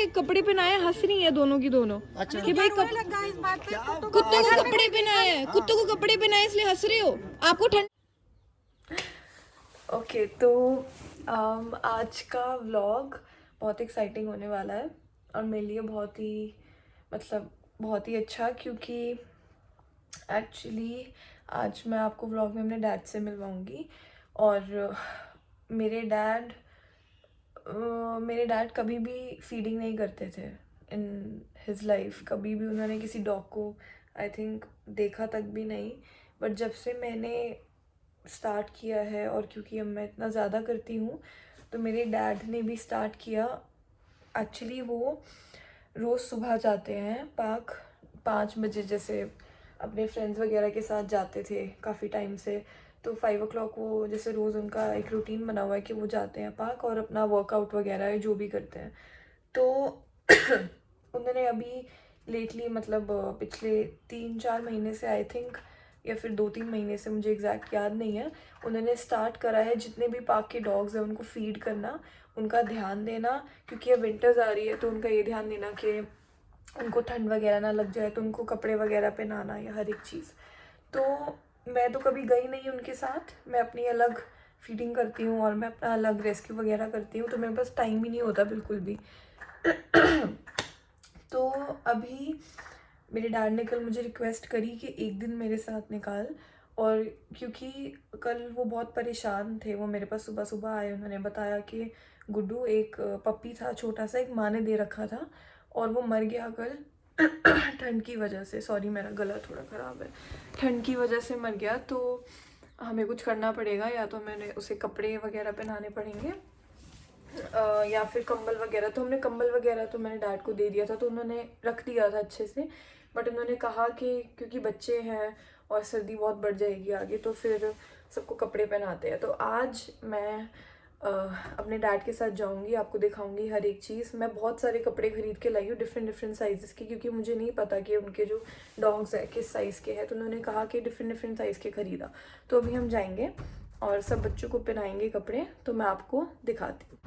कपड़े पहनाए, हंस रही है दोनों की दोनों। अच्छा कि भाई कुत्तों को कपड़े पहनाए हैं, कुत्तों को कपड़े पहनाए इसलिए हंस रहे हो, आपको ठंड। ओके तो आज का व्लॉग बहुत एक्साइटिंग होने वाला है और मेरे लिए बहुत ही बहुत ही अच्छा, क्योंकि एक्चुअली आज मैं आपको व्लॉग में अपने डैड से मिलवाऊंगी। और मेरे डैड कभी भी फीडिंग नहीं करते थे इन हिज लाइफ, कभी भी उन्होंने किसी डॉग को आई थिंक देखा तक भी नहीं। बट जब से मैंने स्टार्ट किया है, और क्योंकि अब मैं इतना ज़्यादा करती हूँ, तो मेरे डैड ने भी स्टार्ट किया। एक्चुअली वो रोज़ सुबह जाते हैं पार्क 5 बजे, जैसे अपने फ्रेंड्स वगैरह के साथ जाते थे काफ़ी टाइम से। तो 5 o'clock वो जैसे रोज़ उनका एक रूटीन बना हुआ है कि वो जाते हैं पार्क और अपना वर्कआउट वगैरह जो भी करते हैं। तो उन्होंने अभी लेटली पिछले 3-4 महीने से आई थिंक, या फिर 2-3 महीने से, मुझे एग्जैक्ट याद नहीं है, उन्होंने स्टार्ट करा है जितने भी पार्क के डॉग्स हैं उनको फीड करना, उनका ध्यान देना। क्योंकि अब विंटर्स आ रही है तो उनका ये ध्यान देना कि उनको ठंड वगैरह ना लग जाए, तो उनको कपड़े वगैरह पहनाना या हर एक चीज़। तो मैं तो कभी गई नहीं उनके साथ, मैं अपनी अलग फीडिंग करती हूँ और मैं अपना अलग रेस्क्यू वगैरह करती हूँ, तो मेरे पास टाइम ही नहीं होता बिल्कुल भी। तो अभी मेरे डैड ने कल मुझे रिक्वेस्ट करी कि एक दिन मेरे साथ निकाल। और क्योंकि कल वो बहुत परेशान थे, वो मेरे पास सुबह सुबह आए, उन्होंने बताया कि गुड्डू एक पप्पी था छोटा सा, एक माँ ने दे रखा था और वो मर गया कल ठंड की वजह से। सॉरी मेरा गला थोड़ा ख़राब है, ठंड की वजह से मर गया। तो हमें कुछ करना पड़ेगा, या तो मैंने उसे कपड़े वगैरह पहनाने पड़ेंगे या फिर कंबल वगैरह। तो हमने कंबल वगैरह तो मैंने डैड को दे दिया था, तो उन्होंने रख दिया था अच्छे से। बट उन्होंने कहा कि क्योंकि बच्चे हैं और सर्दी बहुत बढ़ जाएगी आगे, तो फिर सबको कपड़े पहनाते हैं। तो आज मैं अपने डैड के साथ जाऊंगी, आपको दिखाऊंगी हर एक चीज़। मैं बहुत सारे कपड़े खरीद के लाई हूँ डिफरेंट साइज़ के, क्योंकि मुझे नहीं पता कि उनके जो डॉग्स हैं किस साइज़ के हैं। तो उन्होंने कहा कि डिफरेंट साइज़ के खरीदा। तो अभी हम जाएंगे और सब बच्चों को पहनाएंगे कपड़े, तो मैं आपको दिखाती हूँ।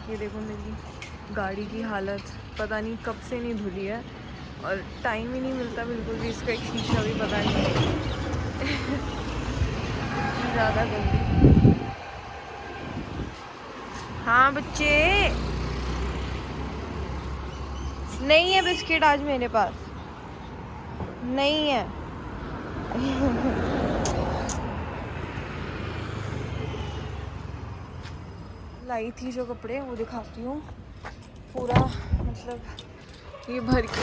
ये देखो मेरी गाड़ी की हालत, पता नहीं कब से नहीं धुली है और टाइम ही नहीं मिलता बिल्कुल भी, इसका एक शीशा भी पता नहीं ज़्यादा गंदी। हाँ बच्चे, नहीं है बिस्किट आज मेरे पास, नहीं है। लाई थी जो कपड़े, वो दिखाती हूँ पूरा, ये भर के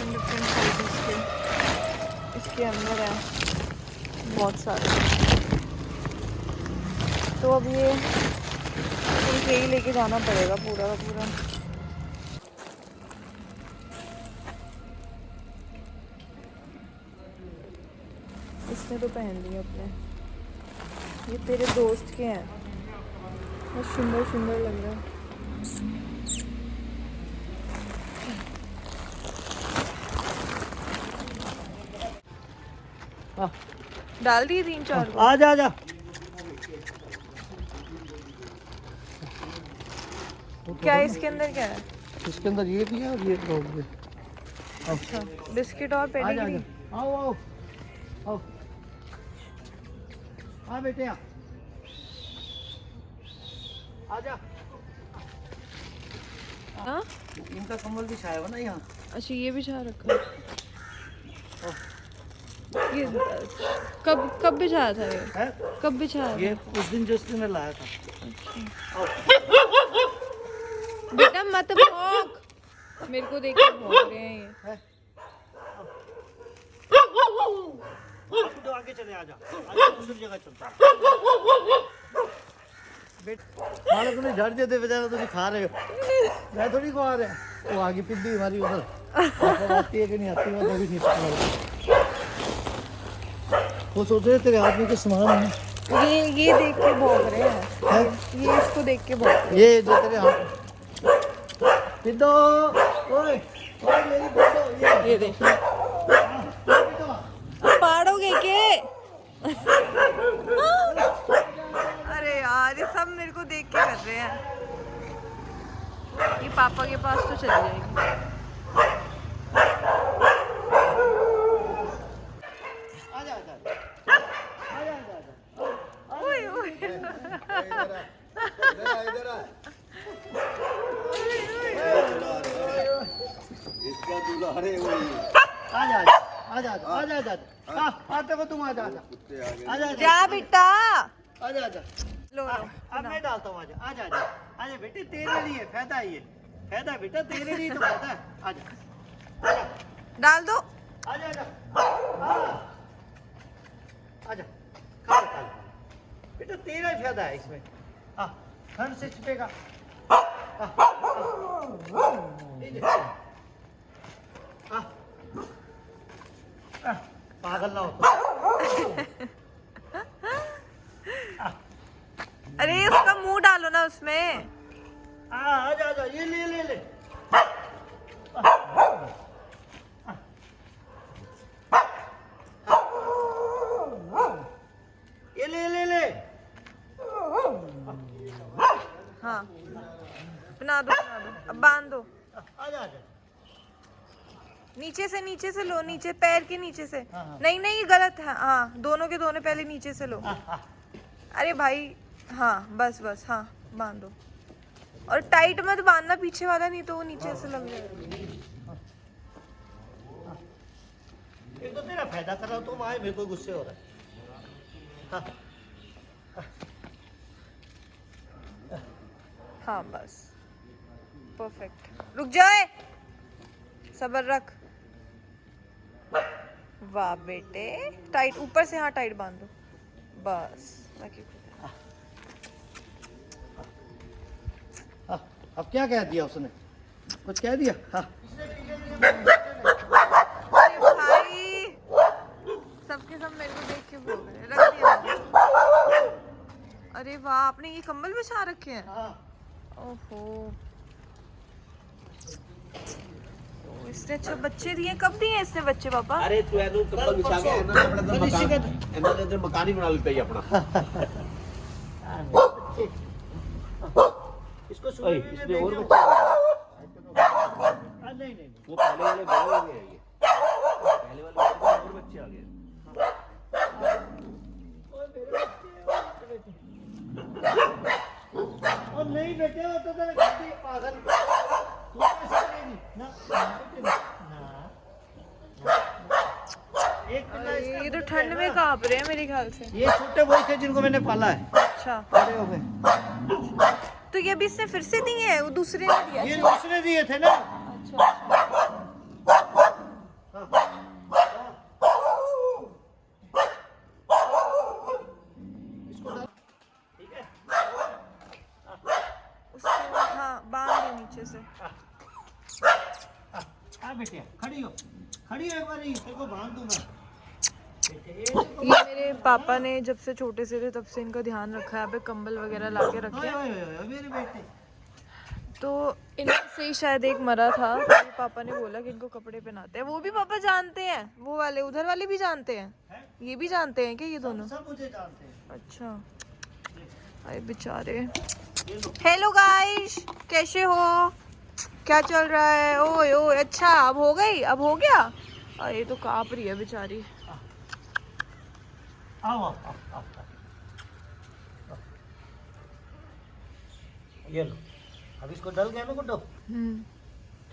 डिफरेंट साइज़ के इसके अंदर है बहुत सारे। तो अब ये ही लेके जाना पड़ेगा पूरा का पूरा। इसने तो पहन लिया अपने, ये तेरे दोस्त के हैं, बहुत सुंदर लग रहा है। डाल दिए 3-4 को। आजा क्या है इसके अंदर, क्या है इसके अंदर? ये भी है और ये डॉग भी। अच्छा, बिस्किट और पेडिग्री। आओ हाँ बेटे आजा। हाँ इनका कंबल भी छाया हुआ ना यहाँ। अच्छा, ये भी छा रखा है। ये कब बिछाया था ये? है? कब बिछाया ये था? उस दिन जिस दिन मैं लाया था। अच्छा। बेटा मत भौंक, मेरे को देख के भौंक रहे हैं ये। तो आगे चले आजा दूसरी जगह चलता। मानो तुमने झड़ देते बेचारा, तुम खा रहे हो, मैं थोड़ी खा रहा है। वो आगे पिद्दी हमारी उधर आती है कि नहीं आती, वो भी नहीं पता। वो सोच रहे तेरे आदमी के समान है। ये देख के भौंक रहे हैं, ये इसको देख के भौंक रहे हैं। ये जो तेरे हाथ पिद्दो, ओए मेरी पिद्दो, ये देख पाड़ोगे के? अरे यार, ये सब मेरे को देख के कर रहे हैं। पापा के पास तो चली जाएगी। आजा आजा आजा आजा आजा। ओए ओए इसका दुल्हारे वही आजा आजा आजा आजा आजा आते को तुम आजा आजा कुत्ते आ गए। आजा जा बेटा। आजा आजा। लो लो अब मैं डालता हूँ। आजा आजा आजा आजा बेटे, तेरे लिए फायदा है ये, फायदा बेटा तेरे लिए तो फायदा है। आजा आजा डाल दो। आजा आजा आजा खा खा बेटा, तेरा ही फायदा है इसमें। ठंड से छिपेगा। पागल ना हो। अरे उसका मुंह डालो ना उसमें। आजा आजा, ये ले ले ले। ये ले ले ले। हाँ बना दो बना दो, अब बांध दो। आजा आजा। नीचे से लो, नीचे पैर के नीचे से। हाँ। नहीं नहीं गलत है। हाँ दोनों के दोनों पहले नीचे से लो। अरे भाई हाँ बस बस, हाँ बांध दो। और टाइट मत बांधना पीछे वाला, नहीं तो वो नीचे से लग जाएगा। एक तो तेरा फायदा कर रहा हूँ, तुम आए मेरे को गुस्से हो रहा है। हाँ बस परफेक्ट। रुक जाए, सब्र रख। वाह बेटे, टाइट ऊपर से। हाँ टाइट बांध दो बस, बाकी अब क्या कह दिया उसने? कुछ कह दिया? अरे भाई सबके सब मेरे को देख के बोल रहे हैं। रख दिया। अरे वाह, आपने ये कंबल बिछा रखे हैं? ओहो, तो इसने अच्छा बच्चे दिए। कब दिए इसने बच्चे पापा? अरे तू एनु कंबल बिछा के इधर इधर मकान ही बना लेते ही अपना। इसको इसमें और बच्चे नहीं नहीं वो पहले वाले बड़े हो गए, ये पहले वाले और बच्चे आ गए। और नहीं बेटे, वो तो तेरा गलती पागल। तू ऐसा करेगी ना ना। एक पिल्ला इसका ये तो ठंड में कांप रहे हैं मेरे ख्याल से। ये छोटे वही थे जिनको मैंने पाला है, अच्छा बड़े हो गए। तो ये भी इसने फिर से दिए हैं? वो दूसरे ने दिया? ये उसने दिए थे ना। अच्छा ठीक है। उसको हाँ बांध दो नीचे से। बेटे खड़ी हो, खड़ी हो एक बार, तेरे को बांध दूं मैं। ये मेरे पापा ने जब से छोटे से थे तब से इनका ध्यान रखा है। अबे कंबल वगैरह ला के रखे हैं। मेरे बेटे तो इनमें से ही शायद एक मरा था, तो मेरे पापा ने बोला कि इनको कपड़े पहनाते हैं। वो भी पापा जानते हैं, वो वाले उधर वाले भी जानते हैं? ये भी जानते हैं क्या ये दोनों? सब मुझे जानते हैं। अच्छा, अरे बेचारे। हेलो गाइस, कैसे हो? क्या चल रहा है? ओए ओए, अच्छा अब हो गई, अब हो गया। अरे तो कांप रही है बेचारी। आओ आओ आओ, आओ। ये लो, अब इसको डल गया ना गुड्डो।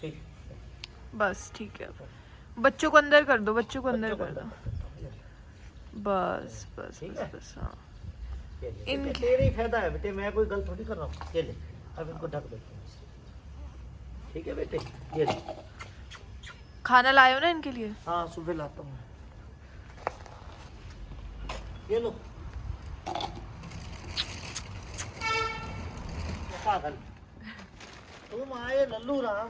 ठीक, बस ठीक है। बच्चों को अंदर कर दो, बच्चों को अंदर कर दो। बस बस बस बस। हाँ इनके तेरे ही फायदा है बेटे, मैं कोई गलत थोड़ी कर रहा हूँ। ये ले, अब इनको ढक दो। ठीक है बेटे, ये ले। खाना लाए हो ना इनके लिए? हाँ सुबह लाता हूँ। ये लो। पागल तुम आए लल्लू राम।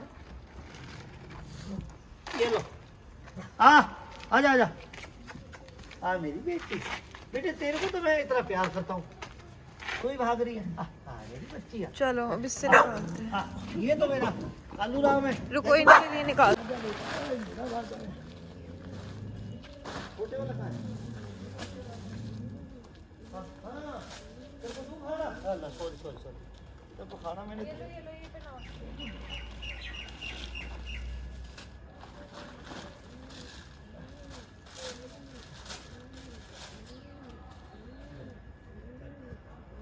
ये लो। आजा आजा। मेरी बेटी, बेटे तेरे को तो मैं इतना प्यार करता हूँ, कोई भाग रही है। मेरी बच्ची है। चलो अब इससे निकालते हैं। ये तो मेरा लल्लू राम है। रुको, इनके लिए निकाल। छोटे वाला कहाँ है? हाँ, तेरे को तू खाना? सॉरी सॉरी सॉरी, तेरे को खाना मैंने दिया।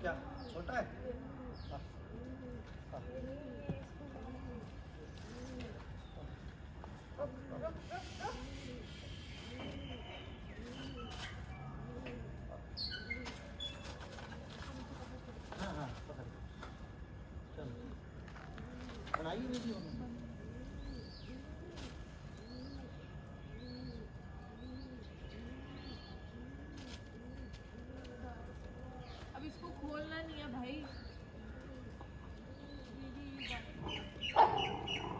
क्या छोटा है? हाँ। हाँ। हाँ हाँ पकड़। चलो बनाइए वीडियो में। अब इसको खोलना नहीं है भाई।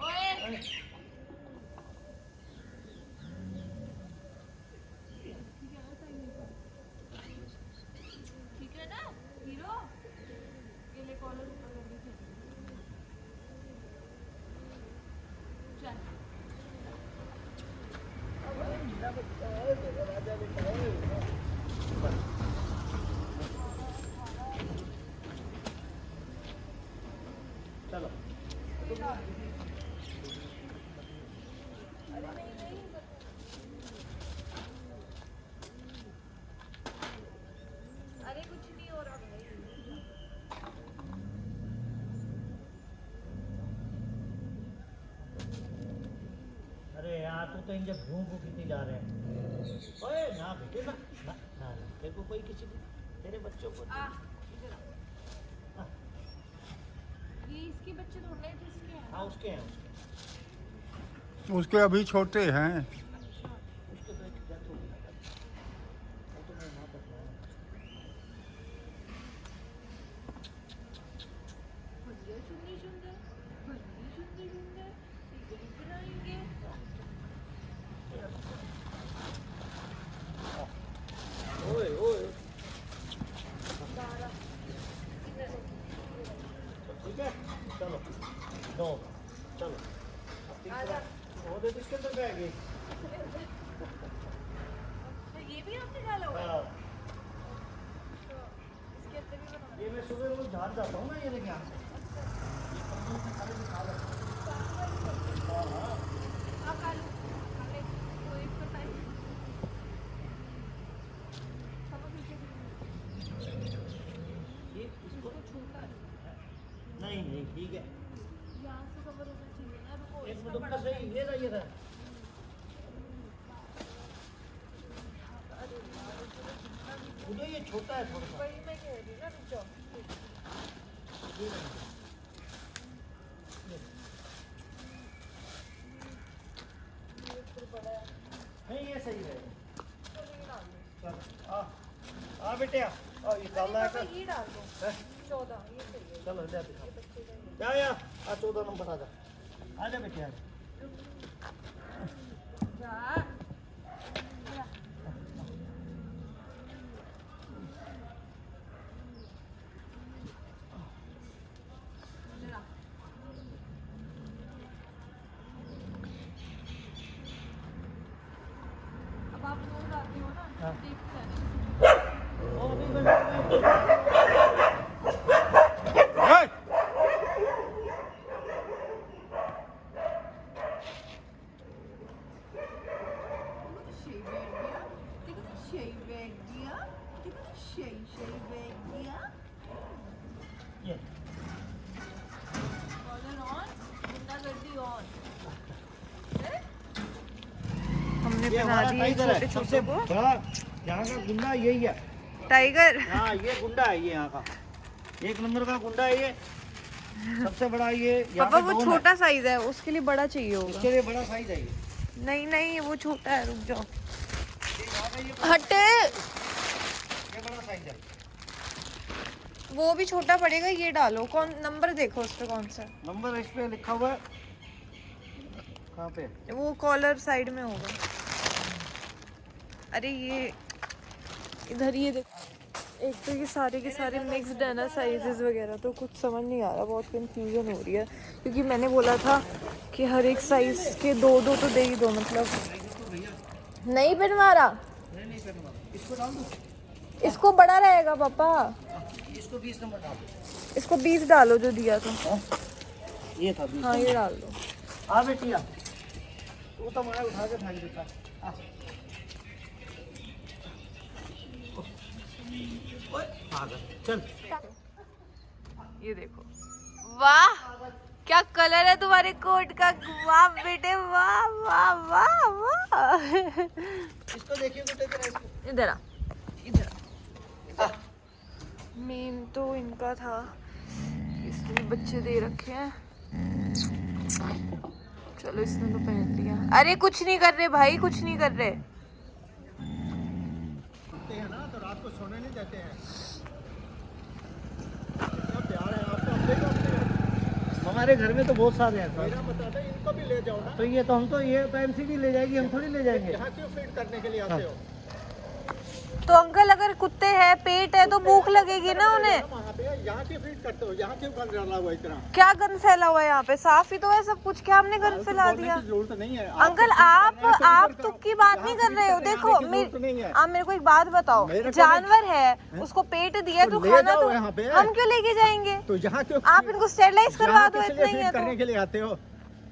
ओए ठीक है ना हीरो, ये ले कॉलर ऊपर कर दीजिए। चल चलो अरे कुछ नहीं हो रहा भाई। अरे यार तू तो इन जब घूम घूम कितनी जा रहे हैं। ओए ना बेटे ना ना ना ना, तेरे को कोई किसी को तेरे बच्चों को आ ये इसके बच्चे थोड़े हैं, तो इसके हैं। हाँ उसके हैं उसके अभी छोटे हैं। उसके तो एक डेथ हो गई। वो तो मैं वहाँ तक लाया। भैया सुंदर सुंदर, भैया सुंदर सुंदर, टिकट कराएंगे। ओए ओए ठीक है चलो दो चलो अब तीसरा वो दे इसके अंदर बैग है। तो ये भी आपने डाला हुआ है? हाँ, तो इसके अंदर भी बना। ये मैं सुबह रोज झाड़ जाता हूँ ना ये लेके यहाँ से। ये कमरे में खाने से खा लेता हूँ। हाँ हाँ आप आलू हमने तो इसका टाइम सब पीछे ये इसको तो छोटा है। नहीं नहीं ठीक है यहाँ से कवर होना चाहिए ना। रुको एक इसका मिनट बड़ा का सही ये था ये था। मुझे ये छोटा है थोड़ा सा। वही मैं कह रही हूँ ना, रुक जाओ। ये नहीं। ये फिर बड़ा है। नहीं ये सही है। चलो ये डाल दो। चलो आ बेटे आ ये डालना है पापा कर। ये डाल दो। हैं? 14 ये सही है। चलो ले दिखा। ये बच्चे का ही है। क्या या आ 14 नंबर आ जा बेटे आ जा। जा। जरा। अब आप लोग आते हो ना, हाँ। देखते रहना। ओ अभी बन Hey! ये हमने ये बना हमारा दिए टाइगर है छोटे सबसे छोटे को बड़ा यहाँ का गुंडा यही है। टाइगर। हाँ ये गुंडा है ये यहाँ का एक नंबर का गुंडा है ये। सबसे बड़ा ये यहाँ पापा पे वो डॉन है। छोटा साइज है, उसके लिए बड़ा चाहिए होगा। इसके लिए बड़ा साइज है ये। नहीं नहीं वो छोटा है, रुक जाओ। ये यहाँ का ये हटे, बड़ा साइज है। वो भी छोटा पड़ेगा। ये डालो, कौन नंबर देखो उस पे कौन सा। नंबर इस पे लिखा हुआ है। कहाँ पे? वो कॉलर साइड में होगा। अरे ये इधर ये देखो। एक तो ये सारे के सारे मिक्स्ड है ना साइजेस वगैरह, तो कुछ समझ नहीं आ रहा, बहुत कंफ्यूजन हो रही है। क्योंकि मैंने बोला था कि हर एक साइज के दो दो तो दे ही दो, मतलब नहीं बनवा रहा। नहीं करने वाला। इसको डाल दूँ? इसको बड़ा रहेगा पापा, इसको 20 नंबर डाल दो। इसको 20 डालो जो दिया था। ये था बीच हाँ में। ये डाल दो। आ बेटी आ, तू तो मैं उठा के फेंक देता। आ। ओए, पागल, चल। ये देखो, वाह क्या कलर है तुम्हारे कोट का, वाह बेटे वाह वाह वाह वाह। इसको देखिए बेटे तेरा इसको। इधर आ, इधर आ। मेन तो इनका था, इसलिए बच्चे दे रखे हैं। चलो इसने तो पहन लिया। अरे कुछ नहीं कर रहे भाई, कुछ नहीं कर रहे। कुत्ते हैं ना तो रात को सोने नहीं देते हैं। क्या प्यार है आपको अपने को अपने। हमारे घर में तो बहुत सारे हैं। मेरा मतलब है इनको भी ले जाओ ना। तो ये तो हम तो ये तो एमसीडी ले जाएगी, हम थोड़ी ले जाएंगे। यहाँ क्यों फीड करने के लिए आते हो? तो अंकल अगर कुत्ते हैं, पेट है तो भूख लगेगी ना उन्हें। वहाँ पे यहाँ क्यों फीड करते हो? यहाँ क्यों गंद डाला हुआ इतना? क्या गंद फैला हुआ है यहाँ पे? साफ ही तो है सब कुछ, क्या हमने गंद फैला दिया? जरूरत नहीं है अंकल आप तुक की बात नहीं कर रहे हो। देखो आप मेरे को एक बात बताओ, जानवर है उसको पेट दिया तो खाना तो हम क्यों लेके जाएंगे? तो यहाँ क्यों आप इनको स्टेरलाइज करवा दो, इतना ही है करने तो। के लिए आते हो?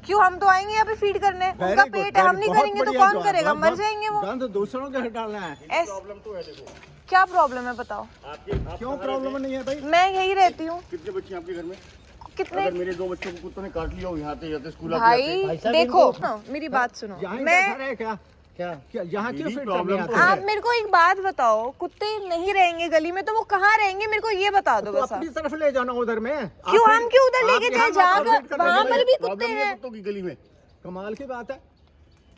क्यों, हम तो आएंगे यहाँ पे फीड करने, उनका पेट है, हम नहीं करेंगे तो कौन करेगा? मर जाएंगे वो। गंद दूसरों के डालना है। प्रॉब्लम तो है देखो। क्या प्रॉब्लम है बताओ? क्यों प्रॉब्लम नहीं है भाई? मैं यही रहती हूँ। कितने बच्चे हैं आपके घर में? कितने? अगर मेरे 2 बच्चों को कुत्तों ने काट लिया हो यहाँ से स्कूल भाई देखो मेरी बात सुनो, मैं क्या क्या यहाँ क्यों फीड करने आते आप मेरे को एक बात बताओ, कुत्ते नहीं रहेंगे गली में तो वो कहाँ रहेंगे? मेरे को ये बता दो बस। अपनी तरफ ले जाना उधर में। क्यों, हम क्यों उधर लेके जाए? जहाँ वहाँ पर भी कुत्ते हैं। कुत्तों की गली में कमाल की बात है।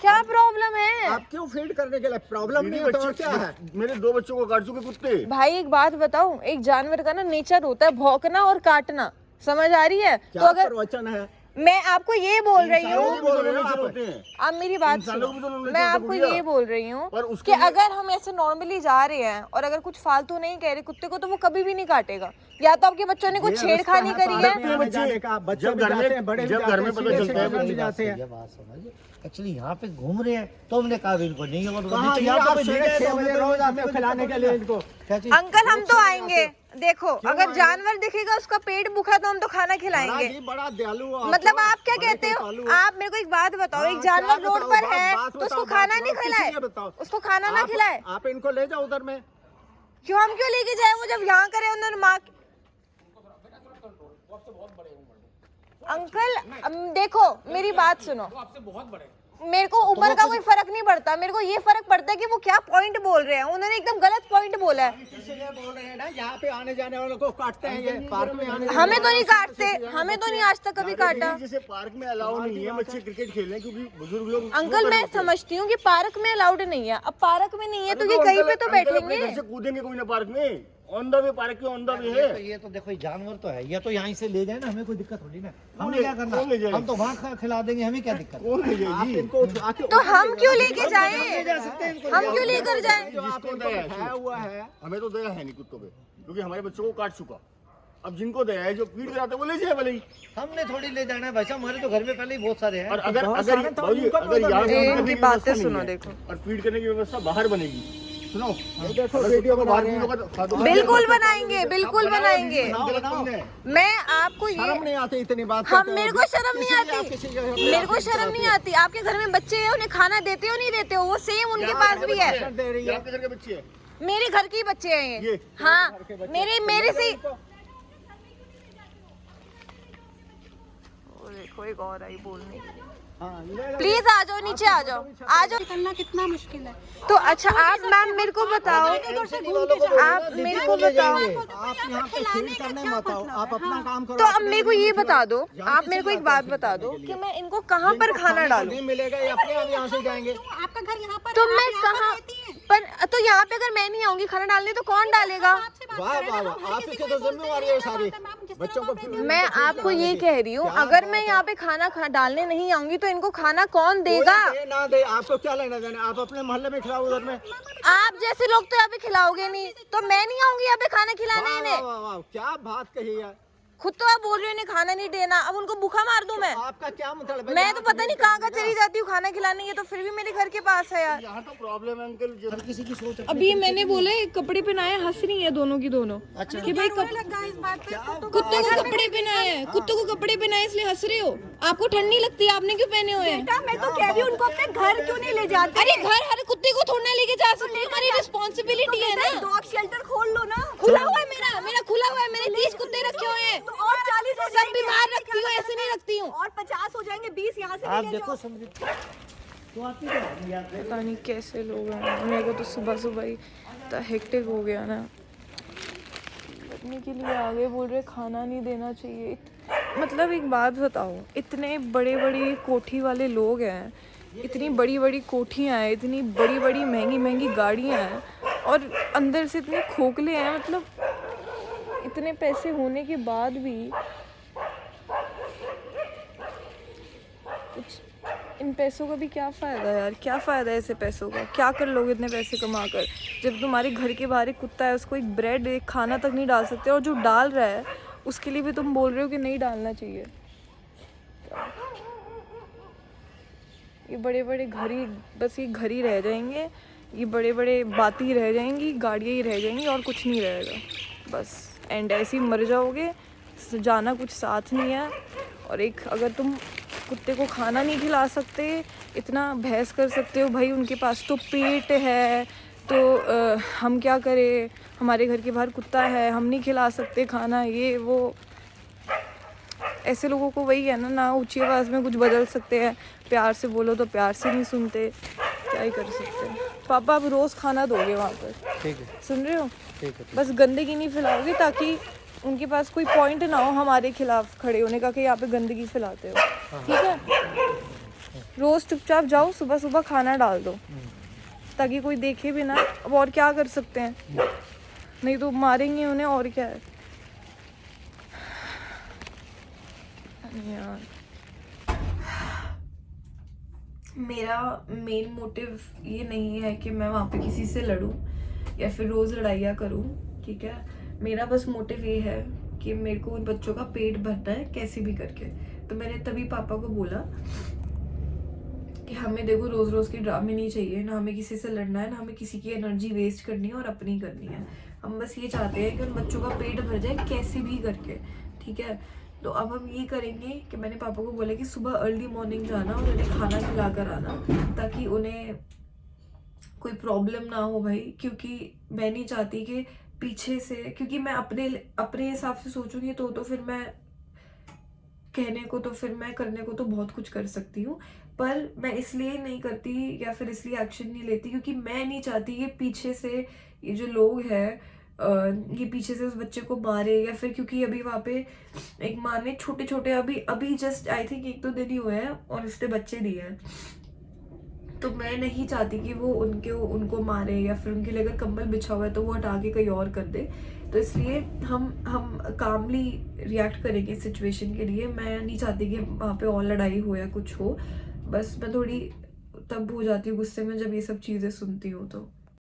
क्या प्रॉब्लम है? आप क्यों फीड करने के लिए? प्रॉब्लम नहीं है तो और क्या है? मेरे 2 बच्चों को काट चुके कुत्ते। भाई एक बात बताऊं, एक जानवर का ना नेचर होता है भौंकना और काटना, समझ आ रही है? क्या तो अगर प्रवचन है? मैं आपको ये बोल रही हूँ, होते हैं। आप मेरी बात सुनो, मैं आपको ये बोल रही हूँ कि अगर हम ऐसे नॉर्मली जा रहे हैं और अगर कुछ फालतू नहीं कह रहे कुत्ते को तो वो कभी भी नहीं काटेगा। या तो आपके बच्चों ने कुछ छेड़खानी करी है। जब घर में पता चलता है जाते हैं। एक्चुअली यहाँ पे घूम रहे हैं तो हमने कहा इनको नहीं रोज आते हो खिलाने के लिए इनको। अंकल हम तो आएंगे, देखो अगर जानवर दिखेगा उसका पेट भूखा तो हम तो खाना खिलाएंगे। बड़ा दयालु हो। मतलब आप क्या कहते हो? आप मेरे को एक बात बताओ, एक जानवर रोड पर है तो उसको खाना नहीं खिलाए? उसको खाना ना खिलाए? आप इनको ले जाओ उधर में। क्यों, हम क्यों लेके जाए? वो जब यहाँ करे उन्होंने माँ अंकल देखो मेरी बात सुनो, मेरे को ऊपर का कोई फर्क नहीं पड़ता, मेरे को ये फर्क पड़ता है कि वो क्या पॉइंट बोल रहे हैं। उन्होंने एकदम गलत पॉइंट बोला है। इसलिए बोल रहे हैं ना, यहाँ पे आने जाने वालों को काटते हैं, ये पार्क में आने हमें तो नहीं काटते, हमें तो नहीं आज तक कभी काटा। जैसे पार्क में अलाउ नहीं है बच्चे क्रिकेट खेलने क्योंकि बुजुर्ग लोग। अंकल मैं समझती हूँ कि पार्क में अलाउड नहीं है, अब पार्क में नहीं है तो ये कहीं पे तो बैठेंगे। कूदेंगे कोई ना पार्क में, ऑन द वे पार्क के ऑन द वे है। ये तो देखो जानवर तो है, ये तो यहाँ से ले जाए ना, हमें कोई दिक्कत थोड़ी ना। हमें क्या करना, हम तो वहाँ खिला देंगे, हमें क्या दिक्कत? कौन ले जाएगी? तो हम क्यों लेके जाएं? हम क्यों लेकर जाएं? जिसको दया है, हमें तो दया है नहीं कुत्तों पे, क्योंकि हमारे बच्चों को काट चुका। अब जिनको दया है, जो फीड कराते हैं वो ले जाए भले ही। हमने थोड़ी ले जाना है भाई साहब, हमारे तो घर में पहले ही बहुत सारे हैं। और अगर यहाँ इनकी बातें सुनो देखो, और फीड करने की व्यवस्था बाहर बनेगी। सुनो देखो वीडियो बना रहे हैं। बिल्कुल बनाएंगे, बिल्कुल बनाएंगे। मैं आपको ये शर्म नहीं आती इतनी बात हम मेरे को शर्म नहीं आती, मेरे को शर्म नहीं आती। आपके घर में बच्चे हैं, उन्हें खाना देते हो नहीं देते हो? वो सेम उनके पास भी है। आपके घर के बच्चे हैं, मेरे घर के ही बच्चे हैं ये। हाँ मेरे से देखो एक और आई बोलने के लिए। प्लीज आ जाओ, नीचे आ जाओ, आ जाओ। करना कितना मुश्किल है। तो अच्छा आप मैम मेरे को बताओ, आप मेरे को बताओ, आप यहाँ पे फीड करने मत आओ, आप अपना काम करो। तो अब मेरे को ये बता दो, आप मेरे को एक बात बता दो कि मैं इनको कहाँ पर खाना डालूं? नहीं मिलेगा, ये अपने आप यहाँ से जाएंगे। आपका घर यहाँ पर तो मैं कहाँ पर, तो यहाँ पे अगर मैं नहीं आऊंगी खाना डालने तो कौन डालेगा? वाह वाह वाह, आपकी तो जिम्मेवारी है सारी बच्चों को। मैं आपको ये कह रही हूँ, अगर मैं यहाँ पे खाना डालने नहीं आऊंगी तो इनको खाना कौन देगा? ना दे, आपको क्या लेना देना? आप अपने मोहल्ले में खिलाओ उधर में। आप जैसे लोग तो यहाँ पे खिलाओगे नहीं, तो मैं नहीं आऊंगी यहाँ पे खाना खिलाने इन्हें। वाह वाह, क्या बात कही है। खुद तो आप बोल रहे हो इन्हें खाना नहीं देना, अब उनको भूखा मार दूं मैं? आपका क्या मतलब है? मैं तो पता नहीं कहाँ चली जाती हूँ खाना खिलाने, ये तो फिर भी मेरे घर के पास है यार। यहाँ तो प्रॉब्लम है अंकल, हर किसी की सोच अभी मैंने बोला कपड़े पहनाए, हंस रही है दोनों की दोनों अच्छा कि भाई लगा इस बात पे कुत्तों को कपड़े पहनाए हैं, कुत्तों को कपड़े पहनाए इसलिए हंस रहे हो। आपको ठंड नहीं लगती, आपने क्यों पहने हुए हैं? मैं तो कह रही हूँ उनको अपने घर क्यों नहीं ले जाते? अरे घर हर कुत्ते को थोड़ा ना लेके जा सकते, हमारी रिस्पॉन्सिबिलिटी है ना। डॉग शेल्टर खोल लो ना। खुला हुआ है मेरा खुला हुआ है, मैंने 30 कुत्ते रखे हुए हैं, तो और 40 हो सब जाएंगे। बीमार रखती हूँ, ऐसे नहीं रखती हूँ। और 50 हो जाएंगे, 20 यहाँ से आप ले देखो जाओ। समझ तो आती है यार। पता नहीं कैसे लोग हैं, मेरे को तो सुबह सुबह ही इतना हेक्टिक हो गया ना। करने के लिए आगे बोल रहे खाना नहीं देना चाहिए। मतलब एक बात बताओ, इतने बड़े बड़ी कोठी वाले लोग हैं, इतनी बड़ी बड़ी कोठियाँ हैं, इतनी बड़ी बड़ी महंगी महंगी गाड़ियाँ हैं, और अंदर से इतने खोखले हैं। मतलब इतने पैसे होने के बाद भी कुछ, इन पैसों का भी क्या फ़ायदा यार, क्या फ़ायदा है ऐसे पैसों का? क्या कर लोगे इतने पैसे कमा कर, जब तुम्हारे घर के बाहर एक कुत्ता है, उसको एक ब्रेड एक खाना तक नहीं डाल सकते, और जो डाल रहा है उसके लिए भी तुम बोल रहे हो कि नहीं डालना चाहिए। ये बड़े बड़े घर ही, बस ये घर ही रह जाएंगे, ये बड़े बड़े बातें ही रह जाएंगी, गाड़ियाँ ही रह जाएंगी, और कुछ नहीं रहेगा। बस एंड ऐसे ही मर जाओगे, जाना कुछ साथ नहीं है। और एक, अगर तुम कुत्ते को खाना नहीं खिला सकते, इतना बहस कर सकते हो, भाई उनके पास तो पेट है, तो हम क्या करें, हमारे घर के बाहर कुत्ता है, हम नहीं खिला सकते खाना, ये वो। ऐसे लोगों को वही है ना ऊंची आवाज़ में कुछ बदल सकते हैं, प्यार से बोलो तो प्यार से नहीं सुनते, क्या ही कर सकते हैं। पापा अब रोज़ खाना दोगे वहाँ पर, ठीक है, सुन रहे हो? ठीक है। बस गंदगी नहीं फैलाओगे, ताकि उनके पास कोई पॉइंट ना हो हमारे खिलाफ खड़े होने का कि यहाँ पे गंदगी फैलाते हो, ठीक है? रोज़ चुपचाप जाओ, सुबह सुबह खाना डाल दो, ताकि कोई देखे भी ना। अब और क्या कर सकते हैं, नहीं तो मारेंगे उन्हें, और क्या है यार। मेरा मेन मोटिव ये नहीं है कि मैं वहाँ पे किसी से लड़ूं या फिर रोज़ लड़ाइयाँ करूं, ठीक है? मेरा बस मोटिव ये है कि मेरे को उन बच्चों का पेट भरना है कैसे भी करके। तो मैंने तभी पापा को बोला कि हमें देखो रोज़ रोज़ के ड्रामे नहीं चाहिए, ना हमें किसी से लड़ना है, ना हमें किसी की एनर्जी वेस्ट करनी है और अपनी करनी है। हम बस ये चाहते हैं कि उन बच्चों का पेट भर जाए कैसे भी करके, ठीक है? तो अब हम ये करेंगे कि मैंने पापा को बोला कि सुबह अर्ली मॉर्निंग जाना और उन्हें खाना खिला कर आना, ताकि उन्हें कोई प्रॉब्लम ना हो भाई। क्योंकि मैं नहीं चाहती कि पीछे से, क्योंकि मैं अपने हिसाब से सोचूंगी तो फिर मैं कहने को तो फिर मैं करने को तो बहुत कुछ कर सकती हूँ, पर मैं इसलिए नहीं करती या फिर इसलिए एक्शन नहीं लेती क्योंकि मैं नहीं चाहती कि पीछे से ये जो लोग हैं ये पीछे से उस बच्चे को मारे, या फिर क्योंकि अभी वहाँ पे एक माँ ने छोटे छोटे अभी जस्ट आई थिंक 1-2 दिन ही हुए हैं और उसने बच्चे दिए हैं, तो मैं नहीं चाहती कि वो उनको मारे, या फिर उनके लिए अगर कंबल बिछा हुआ है तो वो हटा के कहीं और कर दे। तो इसलिए हम कामली रिएक्ट करेंगे सिचुएशन के लिए। मैं नहीं चाहती कि वहाँ पे और लड़ाई हो या कुछ हो, बस मैं थोड़ी तब हो जाती हूँ गुस्से में जब ये सब चीज़ें सुनती हूँ तो।